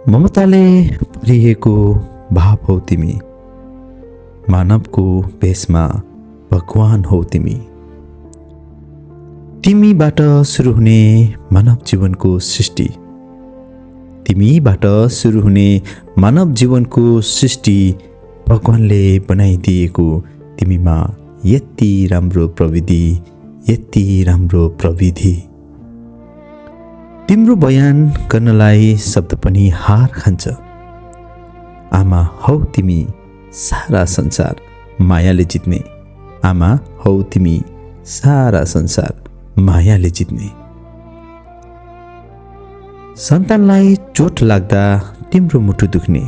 ममताले भरिएको भाव हौ तिमी, मानवको भेषमा भगवान हौ तिमी। तिमीबाट सुरु हुने मानव जीवनको सृष्टि, तिमीबाट सुरु हुने मानव जीवनको सृष्टि भगवानले बनाइदिएको तिमीमा यति राम्रो प्रविधि, यति राम्रो प्रविधि। तिम्रो बयान गर्नलाई शब्द पनि हार खान्छ। आमा हौ तिमी सारा संसार मायाले जित्ने, आमा हौ तिमी सारा संसार मायाले जित्ने। सन्तानलाई चोट लाग्दा तिम्रो मुटु दुख्ने,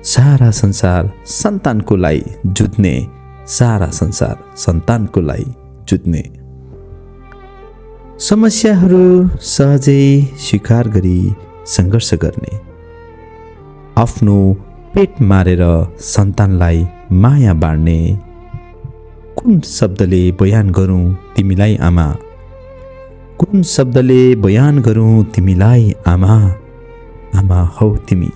सारा संसार सन्तानको लागि जुझ्ने, सारा संसार सन्तानको लागि जुझ्ने। समस्याहरू सहजै स्वीकार गरी सङ्घर्ष गर्ने, आफ्नो पेट मारेर सन्तानलाई माया बाँड्ने। कुन शब्दले बयान गरौँ तिमीलाई आमा, कुन शब्दले बयान गरौँ तिमीलाई आमा, आमा हौ तिमी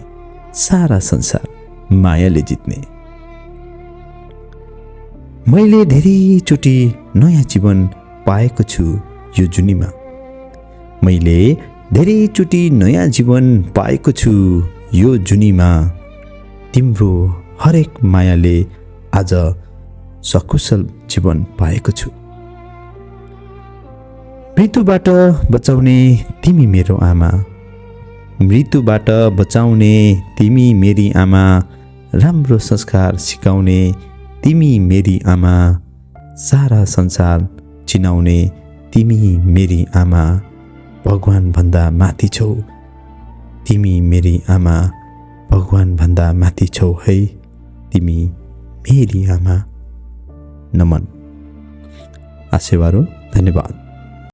सारा संसार मायाले जित्ने। मैले धेरैचोटि नयाँ जीवन पाएको छु यो जुनीमा, मैले धेरैचोटि नयाँ जीवन पाएको छु यो जुनीमा। तिम्रो हरेक मायाले आज सकुशल जीवन पाएको छु। मृत्युबाट बचाउने तिमी मेरो आमा, मृत्युबाट बचाउने तिमी मेरी आमा। राम्रो संस्कार सिकाउने तिमी मेरी आमा, सारा संसार चिनाउने तिमी मेरी आमा। भगवान भन्दा माथि छौ तिमी मेरी आमा, भगवान भन्दा माथि छौ है तिमी मेरी आमा। नमन। आशीर्वाद। धन्यवाद।